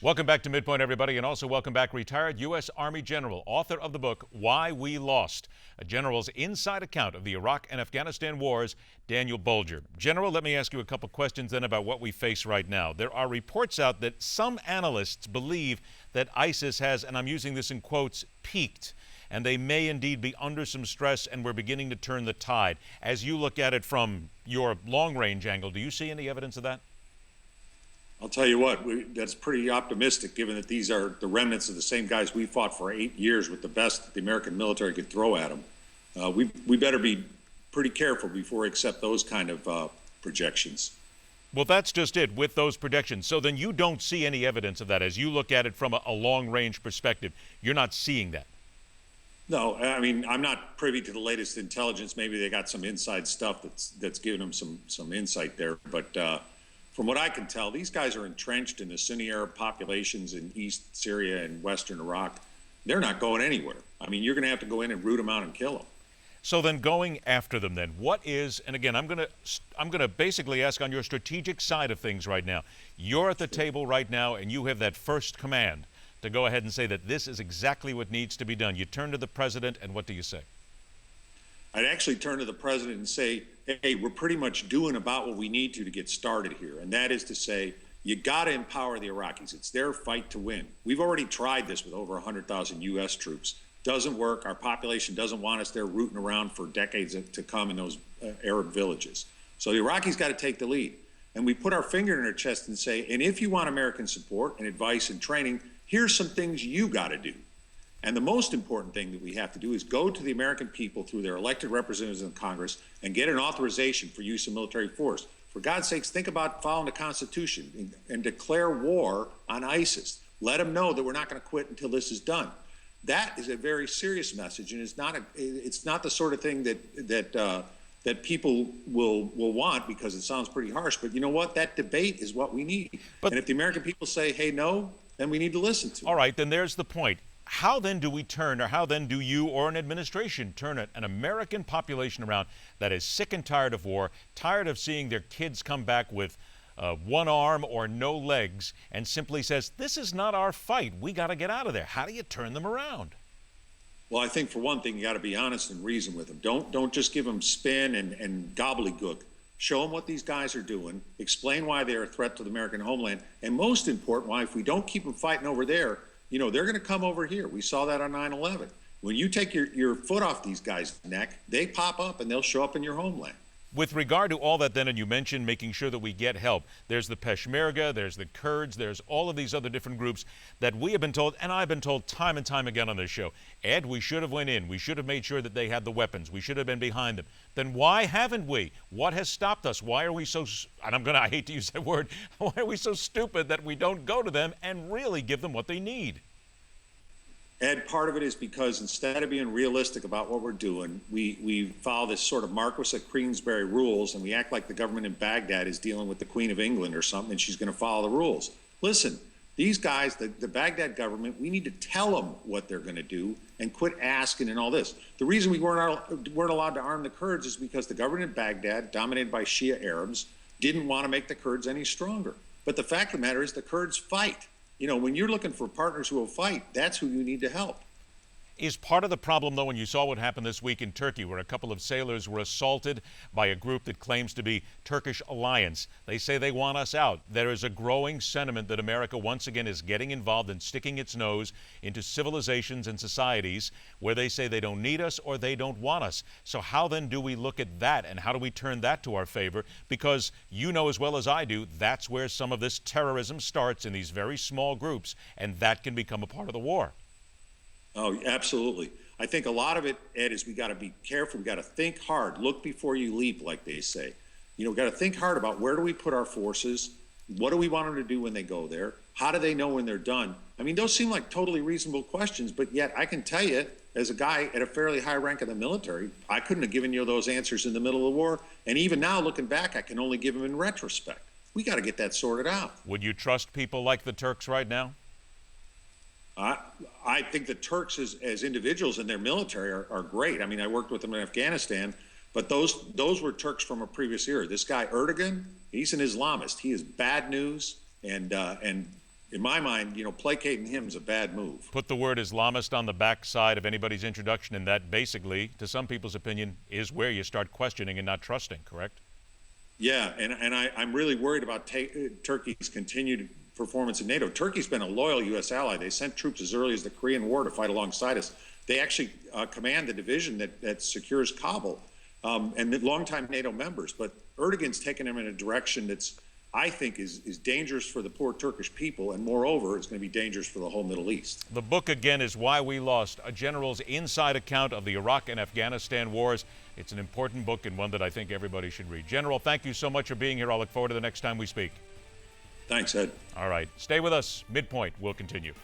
Welcome back to MidPoint, everybody, and also welcome back retired U.S. Army General, author of the book, Why We Lost, a general's inside account of the Iraq and Afghanistan Wars, Daniel Bolger. General, let me ask you a couple questions then about what we face right now. There are reports out that some analysts believe that ISIS has, and I'm using this in quotes, peaked, and they may indeed be under some stress, and we're beginning to turn the tide. As you look at it from your long-range angle, do you see any evidence of that? I'll tell you what, that's pretty optimistic, given that these are the remnants of the same guys we fought for 8 years with the best that the American military could throw at them. We better be pretty careful before we accept those kind of projections. Well, that's just it, with those projections. So then you don't see any evidence of that. As you look at it from a long-range perspective, you're not seeing that. No, I mean, I'm not privy to the latest intelligence. Maybe they got some inside stuff that's giving them some insight there. But from what I can tell, these guys are entrenched in the Sunni Arab populations in East Syria and Western Iraq. They're not going anywhere. I mean, you're going to have to go in and root them out and kill them. So then going after them then, what is, and again, I'm going to basically ask on your strategic side of things right now. You're at the table right now and you have that first command to go ahead and say that this is exactly what needs to be done. You turn to the president and what do you say? I'd actually turn to the president and say, hey, we're pretty much doing about what we need to get started here. And that is to say, you got to empower the Iraqis. It's their fight to win. We've already tried this with over 100,000 U.S. troops. Doesn't work. Our population doesn't want us there rooting around for decades to come in those Arab villages. So the Iraqis got to take the lead. And we put our finger in our chest and say, and if you want American support and advice and training, here's some things you got to do. And the most important thing that we have to do is go to the American people through their elected representatives in Congress and get an authorization for use of military force. For God's sakes, think about following the Constitution and declare war on ISIS. Let them know that we're not going to quit until this is done. That is a very serious message, and it's not the sort of thing that people will want because it sounds pretty harsh. But you know what? That debate is what we need. And if the American people say, hey, no, then we need to listen to them. All right, then there's the point. How then do we turn, or how then do you or an administration turn an American population around that is sick and tired of war, tired of seeing their kids come back with one arm or no legs, and simply says, this is not our fight, we got to get out of there? How do you turn them around? Well, I think for one thing, you got to be honest and reason with them. Don't just give them spin and gobbledygook. Show them what these guys are doing, explain why they're a threat to the American homeland, and most important, why if we don't keep them fighting over there, you know, they're going to come over here. We saw that on 9/11. When you take your foot off these guys' neck, they pop up and they'll show up in your homeland. With regard to all that then, and you mentioned making sure that we get help, there's the Peshmerga, there's the Kurds, there's all of these other different groups that we have been told, and I've been told time and time again on this show, Ed, we should have went in. We should have made sure that they had the weapons. We should have been behind them. Then why haven't we? What has stopped us? Why are we so, and I hate to use that word, why are we so stupid that we don't go to them and really give them what they need? Ed, part of it is because instead of being realistic about what we're doing, we follow this sort of Marquis of Queensberry rules, and we act like the government in Baghdad is dealing with the Queen of England or something, and she's going to follow the rules. Listen, these guys, the Baghdad government, we need to tell them what they're going to do and quit asking and all this. The reason we weren't allowed to arm the Kurds is because the government in Baghdad, dominated by Shia Arabs, didn't want to make the Kurds any stronger. But the fact of the matter is the Kurds fight. You know, when you're looking for partners who will fight, that's who you need to help. Is part of the problem, though, when you saw what happened this week in Turkey, where a couple of sailors were assaulted by a group that claims to be Turkish Alliance? They say they want us out. There is a growing sentiment that America once again is getting involved and sticking its nose into civilizations and societies where they say they don't need us or they don't want us. So how then do we look at that, and how do we turn that to our favor? Because you know as well as I do, that's where some of this terrorism starts, in these very small groups, and that can become a part of the war. Oh, absolutely. I think a lot of it, Ed, is we got to be careful. We got to think hard. Look before you leap, like they say. You know, we got to think hard about where do we put our forces? What do we want them to do when they go there? How do they know when they're done? I mean, those seem like totally reasonable questions, but yet I can tell you, as a guy at a fairly high rank in the military, I couldn't have given you those answers in the middle of the war. And even now, looking back, I can only give them in retrospect. We got to get that sorted out. Would you trust people like the Turks right now? I think the Turks as individuals in their military are great. I mean, I worked with them in Afghanistan, but those were Turks from a previous era. This guy Erdogan, he's an Islamist. He is bad news, and in my mind, placating him is a bad move. Put the word Islamist on the backside of anybody's introduction, and that basically, to some people's opinion, is where you start questioning and not trusting, correct? Yeah, and I'm really worried about Turkey's continued performance in NATO. Turkey's been a loyal U.S. ally. They sent troops as early as the Korean War to fight alongside us. They actually command the division that secures Kabul, and the longtime NATO members. But Erdogan's taken them in a direction that's, I think, is dangerous for the poor Turkish people, and moreover, it's going to be dangerous for the whole Middle East. The book, again, is Why We Lost, a general's inside account of the Iraq and Afghanistan Wars. It's an important book and one that I think everybody should read. General, thank you so much for being here. I'll look forward to the next time we speak. Thanks, Ed. All right. Stay with us. MidPoint will continue.